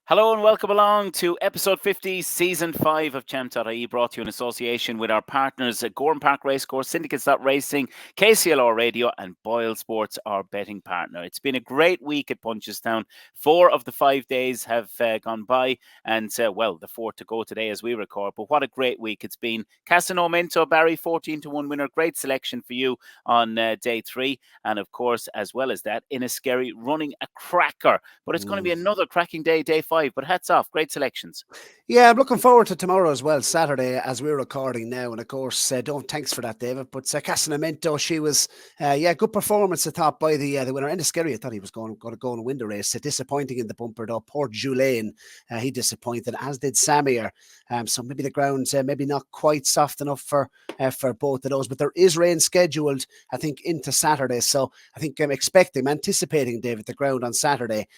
Hello and welcome along to episode 50, season 5 of Champ.ie, brought to you in association with our partners at Gorham Park Racecourse, Syndicates.Racing, KCLR Radio and Boyle Sports, our betting partner. It's been a great week at Punchestown. 4 of the 5 days have gone by and, the fourth to go today as we record. But what a great week it's been. Casino Minto, Barry, 14-1 winner. Great selection for you on day 3. And of course, as well as that, Inniskerry running a cracker. But it's going to be another cracking day, day 5. But hats off, great selections. Yeah, I'm looking forward to tomorrow as well, Saturday, as we're recording now. And of course, thanks for that, David. But Casanamento, she was, good performance, I thought, by the winner. Enniskerry, I thought he was going to go and win the race. Disappointing in the bumper, though. Poor Julien, he disappointed, as did Samir. So maybe the ground, maybe not quite soft enough for both of those. But there is rain scheduled, I think, into Saturday. So I think I'm anticipating, David, the ground on Saturday,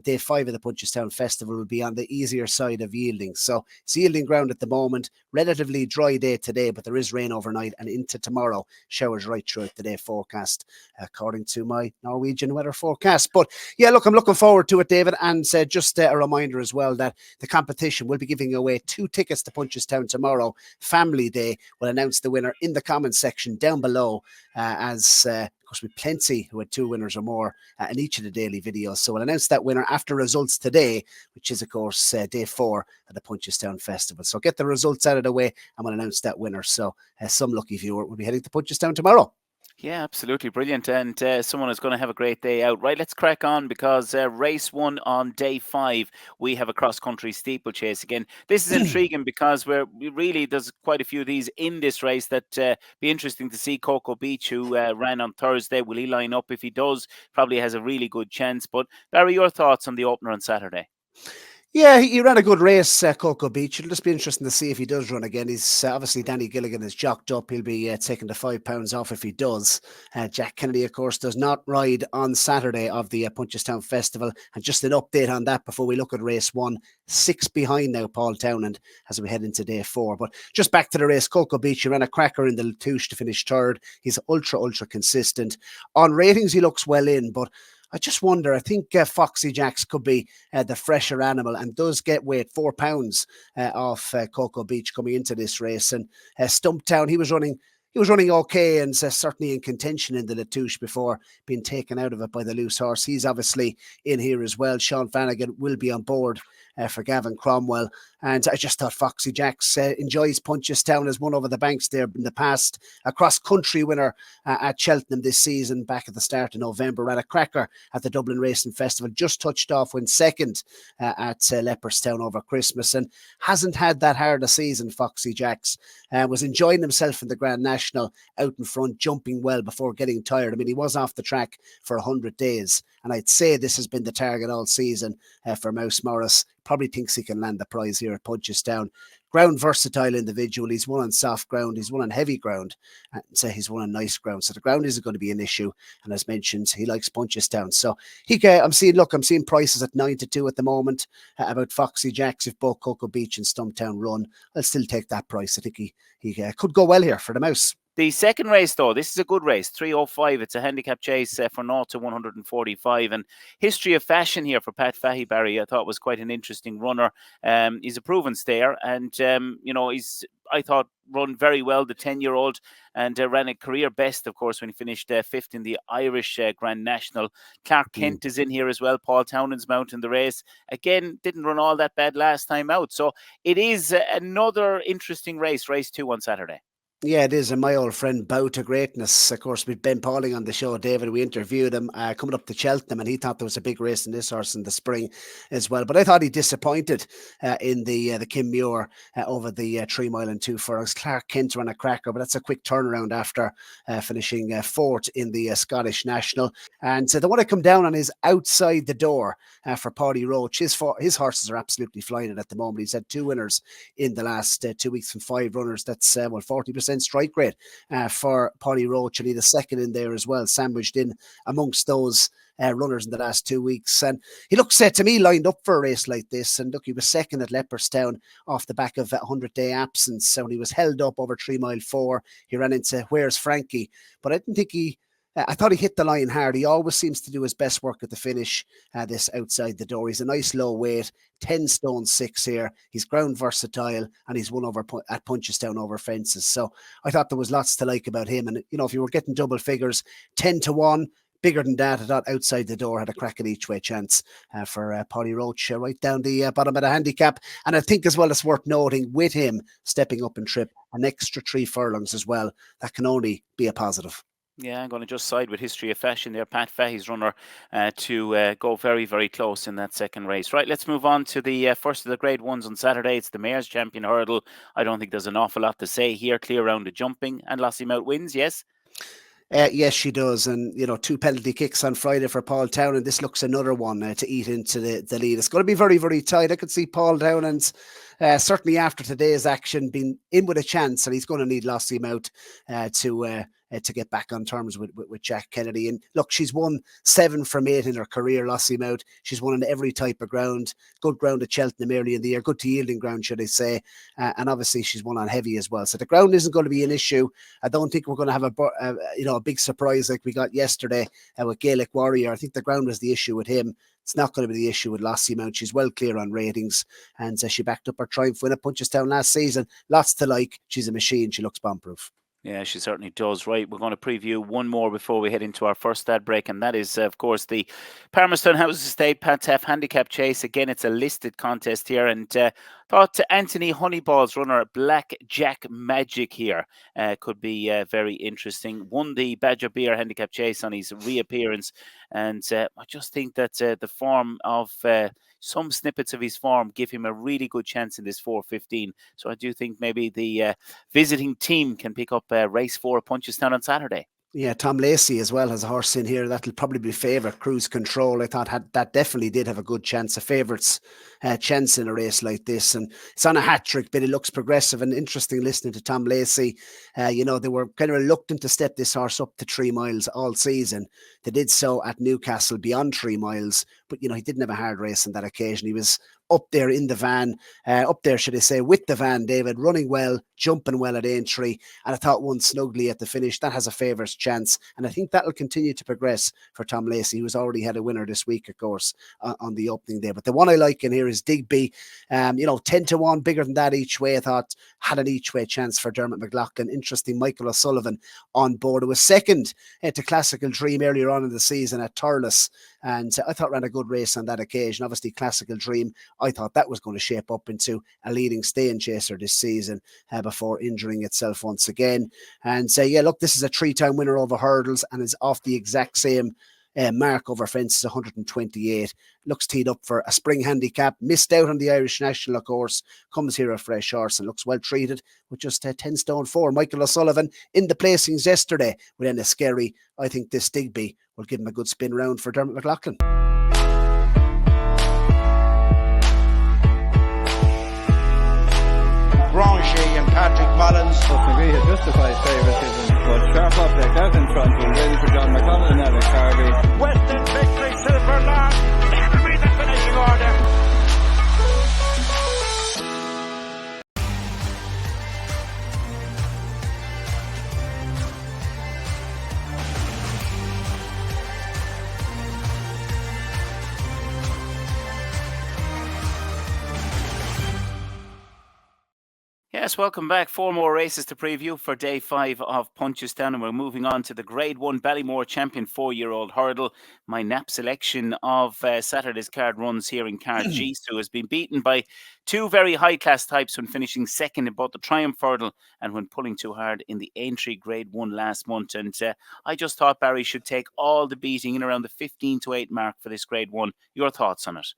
day 5 of the Punchestown Festival, will be on the easier side of yielding. So it's yielding ground at the moment. Relatively dry day today, but there is rain overnight and into tomorrow. Showers right throughout the day forecast, according to my Norwegian weather forecast. But yeah, look, I'm looking forward to it, David. And just a reminder as well that the competition will be giving away 2 tickets to Punchestown tomorrow. Family Day. Will announce the winner in the comments section down below, of course, with plenty who had 2 winners or more in each of the daily videos. So we'll announce that winner after results today, which is, of course, day 4 of the Punchestown Festival. So get the results out of the way and we'll announce that winner. So some lucky viewer will be heading to Punchestown tomorrow. Yeah, absolutely brilliant. And someone is going to have a great day out. Right, let's crack on because race 1 on day 5, we have a cross-country steeplechase again. This is intriguing because there's quite a few of these in this race that be interesting to see. Cocoa Beach, who ran on Thursday, will he line up? If he does, probably has a really good chance. But Barry, your thoughts on the opener on Saturday? Yeah, he ran a good race, Cocoa Beach. It'll just be interesting to see if he does run again. He's obviously, Danny Gilligan is jocked up. He'll be taking the £5 off if he does. Jack Kennedy, of course, does not ride on Saturday of the Punchestown Festival. And just an update on that before we look at race 1. 6 behind now, Paul Townend, as we head into day 4. But just back to the race, Cocoa Beach, he ran a cracker in the Latouche to finish 3rd. He's ultra consistent. On ratings, he looks well in, but I just wonder, I think Foxy Jacks could be the fresher animal and does get weight, £4 off Cocoa Beach coming into this race. And Stumptown, he was running okay and certainly in contention in the Latouche before being taken out of it by the loose horse. He's obviously in here as well. Sean Flanagan will be on board for Gavin Cromwell. And I just thought Foxy Jacks enjoys Punchestown, has won over the banks there in the past. A cross-country winner at Cheltenham this season, back at the start of November. Ran a cracker at the Dublin Racing Festival. Just touched off, went second at Leopardstown over Christmas. And hasn't had that hard a season, Foxy Jacks. Was enjoying himself in the Grand National out in front, jumping well before getting tired. I mean, he was off the track for 100 days. And I'd say this has been the target all season for Mouse Morris. Probably thinks he can land the prize here at Punchestown. Ground versatile individual. He's won on soft ground. He's won on heavy ground. And so he's won on nice ground. So the ground isn't going to be an issue. And as mentioned, he likes Punchestown. So I'm seeing prices at 9-2 at the moment about Foxy Jacks. If both Cocoa Beach and Stumptown run, I'll still take that price. I think he could go well here for the Mouse. The second race, though, this is a good race, 3:05. It's a handicap chase for 0 to 145. And history of fashion here for Pat Fahey, Barry, I thought was quite an interesting runner. He's a proven stayer and, he's, I thought, run very well, the 10-year-old, and ran a career best, of course, when he finished 5th in the Irish Grand National. Clark Kent is in here as well. Paul Townend's mount in the race. Again, didn't run all that bad last time out. So it is another interesting race, race 2 on Saturday. Yeah, it is. And my old friend Bow to Greatness, of course, with Ben Pauling on the show, David, we interviewed him coming up to Cheltenham, and he thought there was a big race in this horse in the spring as well. But I thought he disappointed in the Kim Muir over the 3 mile and 2 furlongs. Clark Kent ran a cracker, but that's a quick turnaround after finishing 4th in the Scottish National. And the one I come down on is Outside the Door for Paddy Roach. His horses are absolutely flying it at the moment. He's had 2 winners in the last 2 weeks from 5 runners. That's 40% strike rate for Paddy Roach, and he had a second in there as well, sandwiched in amongst those runners in the last 2 weeks. And he looks to me lined up for a race like this. And look, he was second at Leopardstown off the back of a 100-day absence. So when he was held up over 3 mile 4, he ran into Where's Frankie, but I didn't think he I thought he hit the line hard. He always seems to do his best work at the finish, this outside the door. He's a nice low weight, 10 stone 6 here. He's ground versatile, and he's won over at Punchestown over fences. So I thought there was lots to like about him. And, if you were getting double figures, 10-1, bigger than that, I thought outside the door had a crack at each way chance for Polly Roach right down the bottom of the handicap. And I think as well, it's worth noting with him stepping up in trip, an extra 3 furlongs as well. That can only be a positive. Yeah, I'm going to just side with History of Fashion there. Pat Fahey's runner to go very, very close in that second race. Right, let's move on to the first of the grade ones on Saturday. It's the Mayor's Champion Hurdle. I don't think there's an awful lot to say here. Clear round of jumping, and lossiemouth wins, yes? Yes, she does. And, 2 penalty kicks on Friday for Paul Town, and this looks another one to eat into the lead. It's going to be very, very tight. I could see Paul Town, and certainly after today's action, being in with a chance, and he's going to need lossiemouth to get back on terms with Jack Kennedy. And look, she's won 7 from 8 in her career, lossiemouth. She's won on every type of ground. Good ground at Cheltenham early in the year, good to yielding ground, should I say. And obviously she's won on heavy as well. So the ground isn't going to be an issue. I don't think we're going to have a big surprise like we got yesterday with Gaelic Warrior. I think the ground was the issue with him. It's not going to be the issue with lossiemouth. She's well clear on ratings, and she backed up her triumph win at Punchestown last season. Lots to like. She's a machine. She looks bomb-proof. Yeah, she certainly does. Right, we're going to preview one more before we head into our first ad break, and that is, of course, the Palmerston House Estate Pat Taff Handicap Chase. Again, it's a listed contest here, and thought Anthony Honeyball's runner, Black Jack Magic here, could be very interesting. Won the Badger Beer Handicap Chase on his reappearance, and I just think that the form of some snippets of his form give him a really good chance in this 4:15. So I do think maybe the visiting team can pick up race 4 at Punchestown on Saturday. Yeah, Tom Lacey as well has a horse in here that'll probably be favourite. Cruise Control, I thought that definitely did have a good chance, a favourite's chance in a race like this. And it's on a hat-trick, but it looks progressive and interesting listening to Tom Lacey. They were kind of reluctant to step this horse up to 3 miles all season. They did so at Newcastle beyond 3 miles, but, he didn't have a hard race on that occasion. He was up there in the van, should I say, with the van, David, running well, jumping well at Aintree, and I thought won snugly at the finish. That has a favourite's chance, and I think that'll continue to progress for Tom Lacey, who's already had a winner this week, of course, on the opening day. But the one I like in here is Digby. 10-1, bigger than that each way. I thought had an each way chance for Dermot McLaughlin. Interesting, Michael O'Sullivan on board. It was second to Classical Dream earlier on in the season at Thurles, and I thought ran a good race on that occasion. Obviously, Classical Dream, I thought that was going to shape up into a leading staying chaser this season before injuring itself once again. And look, this is a 3-time winner over hurdles and is off the exact same mark over fences, 128. Looks teed up for a spring handicap. Missed out on the Irish National, of course. Comes here a fresh horse and looks well treated with just 10 stone 4. Michael O'Sullivan in the placings yesterday with Ennis Skerry. I think this Digby will give him a good spin round for Dermot McLaughlin. Granger and Patrick Mullins. McGree had justified favouritism, but sharp object out in front was ready for John McConnell and Alex Harvey. Western victory, Silver Long. That'll be the finishing order. Yes, welcome back. 4 more races to preview for day 5 of Punchestown, and we're moving on to the Grade 1 Ballymore Champion 4-year-old hurdle. My nap selection of Saturday's card runs here in card G, so has been beaten by 2 very high-class types when finishing second in both the Triumph Hurdle and when pulling too hard in the Aintree Grade 1 last month. And I just thought Barry should take all the beating in around the 15-8 mark for this Grade 1. Your thoughts on it?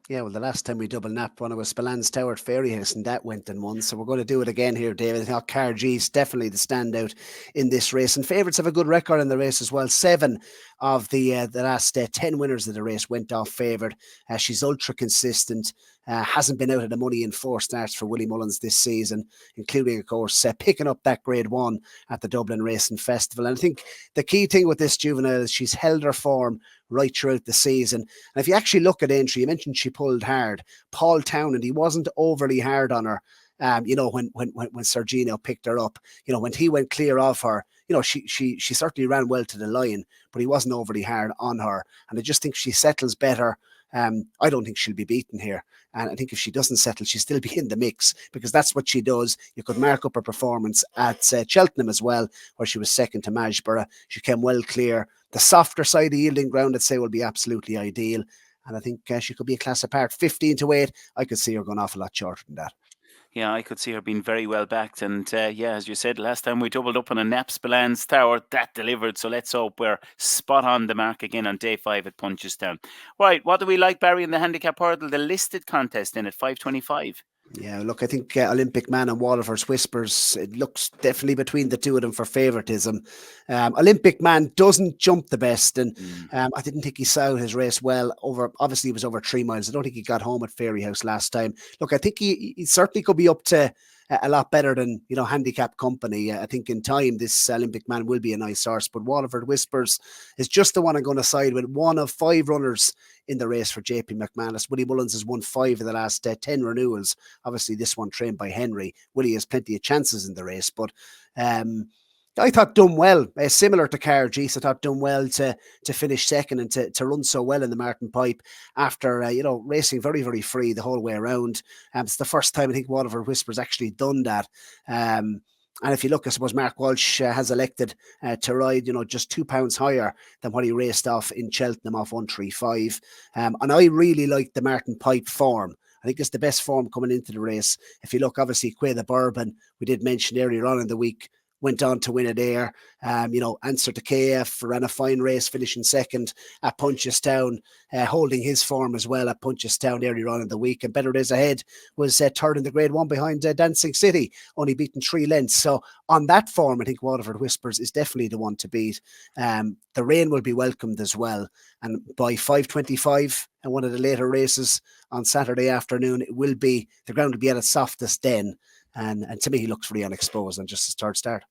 Yeah, well, the last time we double napped one, it was Spillane Tower at Fairyhouse, and that went and won. So we're going to do it again here, David. I think Car G is definitely the standout in this race. And favourites have a good record in the race as well. 7 of the last 10 winners of the race went off favoured. She's ultra consistent. Hasn't been out of the money in 4 starts for WillieMullins this season, including, of course, picking up that Grade 1 at the Dublin Racing Festival. And I think the key thing with this juvenile is she's held her form right throughout the season. And if you actually look at Aintree, you mentioned she pulled hard. Paul Town, and he wasn't overly hard on her You know, when Sergino picked her up, you know, when he went clear of her, you know, she certainly ran well to the line, but he wasn't overly hard on her. And I just think she settles better. I don't think she'll be beaten here. And I think if she doesn't settle, she'll still be in the mix, because that's what she does. You could mark up her performance at Cheltenham as well, where she was second to Magsborough. She came well clear. The softer side of yielding ground, I'd say, will be absolutely ideal. And I think she could be a class apart. 15-8, I could see her going off a lot shorter than that. Yeah, I could see her being very well backed. And yeah, as you said, last time we doubled up on a Naps Balance Tower, that delivered. So let's hope we're spot on the mark again on day 5 at Punchestown. Right, what do we like, Barry, in the handicap hurdle? The listed contest in at 525. Yeah, look, I think Olympic Man and Waterford's Whispers, it looks definitely between the two of them for favouritism. Olympic Man doesn't jump the best, and I didn't think he saw his race well. Obviously, he was over 3 miles. I don't think he got home at Fairyhouse last time. Look, I think he certainly could be up to a lot better than, you know, Handicap Company. I think in time this Olympic Man will be a nice horse, but Waterford Whispers is just the one I'm going to side with. One of 5 runners in the race for JP McManus. WillieMullins has won 5 of the last 10 renewals. Obviously, this one trained by Henry. Willie has plenty of chances in the race, but I thought done well, similar to Car Geese. I thought done well to finish second and to run so well in the Martin Pipe after, you know, racing very, very free the whole way around. It's the first time I think Waterford Whispers actually done that. And if you look, I suppose Mark Walsh has elected to ride, you know, just £2 higher than what he raced off in Cheltenham off 135. And I really like the Martin Pipe form. I think it's the best form coming into the race. If you look, obviously, Quay the Bourbon, we did mention earlier on in the week, went on to win it there. You know, Answer to KF ran a fine race, finishing second at Punchestown, holding his form as well at Punchestown earlier on in the week. And Better Days Ahead was third in the Grade 1 behind Dancing City, only beaten 3 lengths. So on that form, I think Waterford Whispers is definitely the one to beat. The rain will be welcomed as well. And by 5:25 and one of the later races on Saturday afternoon, the ground will be at its softest then. And to me, he looks very unexposed on just his third start.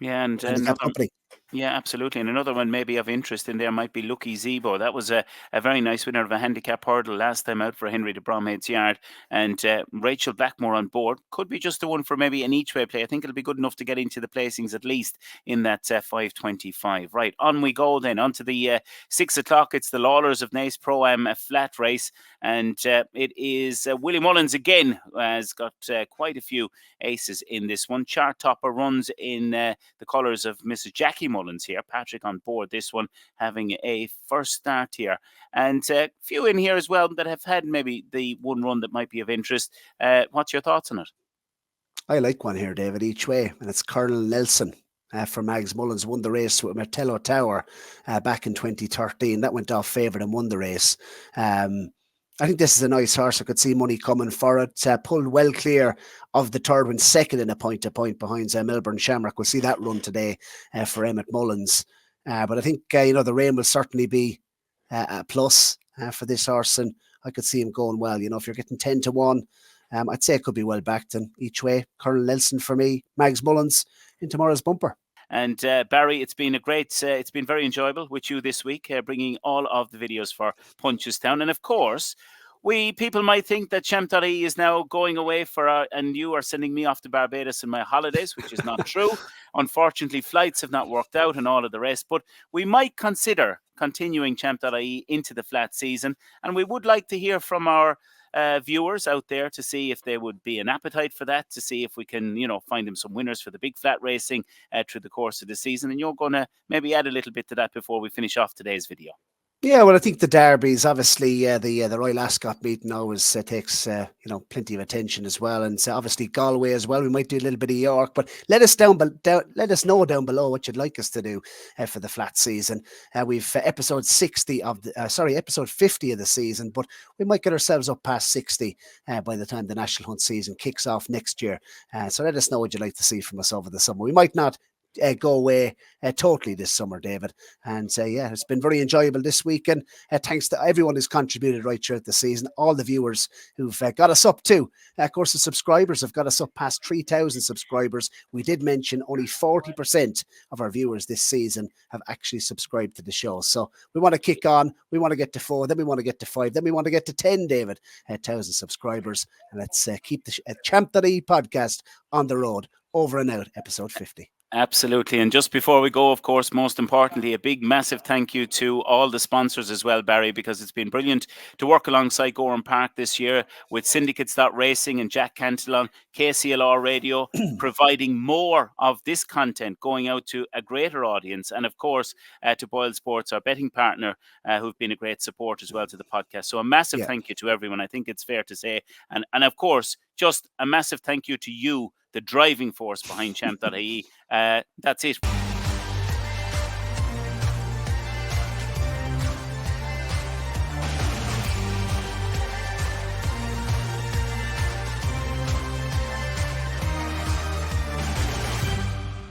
Yeah, and Company. Yeah, absolutely. And another one maybe of interest in there might be Lucky Zebo. That was a very nice winner of a handicap hurdle last time out for Henry de Bromhead's Yard. And Rachel Blackmore on board could be just the one for maybe an each way play. I think it'll be good enough to get into the placings at least in that 5:25. Right, on we go then. On to the 6 o'clock. It's the Lawlers of Naas Pro-Am flat race. And it is WillieMullins again, who has got quite a few aces in this one. Chart Topper runs in the colours of Mrs. Jackie Mullins here. Patrick on board this one, having a first start here. And a few in here as well that have had maybe the one run that might be of interest. What's your thoughts on it? I like one here, David, each way. And it's Colonel Nelson. For Mags Mullins, won the race with Martello Tower back in 2013. That went off favoured and won the race. I think this is a nice horse. I could see money coming for it. Pulled well clear of the third one, second in a point-to-point behind Melbourne Shamrock. We'll see that run today for Emmett Mullins. But I think, you know, the rain will certainly be a plus for this horse. And I could see him going well. You know, if you're getting 10-1, I'd say it could be well backed. And each way, Colonel Nelson for me, Mags Mullins in tomorrow's bumper. And Barry, it's been it's been very enjoyable with you this week, bringing all of the videos for Punchestown. And of course, people might think that Champ.ie is now going away and you are sending me off to Barbados in my holidays, which is not true. Unfortunately, flights have not worked out and all of the rest, but we might consider continuing Champ.ie into the flat season. And we would like to hear from our viewers out there to see if there would be an appetite for that, to see if we can, you know, find them some winners for the big flat racing through the course of the season. And you're going to maybe add a little bit to that before we finish off today's video. Yeah, well, I think the derbies, obviously, the Royal Ascot meeting always takes, you know, plenty of attention as well, and obviously Galway as well. We might do a little bit of York, but let us know down below what you'd like us to do for the flat season. We've episode 50 of the season, but we might get ourselves up past 60 by the time the National Hunt season kicks off next year. So let us know what you'd like to see from us over the summer. We might not go away totally this summer, David. And yeah, it's been very enjoyable this weekend. Thanks to everyone who's contributed right throughout the season, all the viewers who've got us up too. Of course, the subscribers have got us up past 3,000 subscribers. We did mention only 40% of our viewers this season have actually subscribed to the show. So we want to kick on. We want to get to 4, then we want to get to 5, then we want to get to 10, David, 1,000 subscribers. And let's keep the Champ.ie podcast on the road. Over and out, episode 50. Absolutely. And just before we go, of course, most importantly, a big, massive thank you to all the sponsors as well, Barry, because it's been brilliant to work alongside Gorham Park this year with Syndicates.Racing and Jack Cantillon, KCLR Radio, providing more of this content going out to a greater audience. And of course, to Boyle Sports, our betting partner, who've been a great support as well to the podcast. So a massive thank you to everyone. I think it's fair to say. And of course, just a massive thank you to you, the driving force behind Champ.ie. That's it.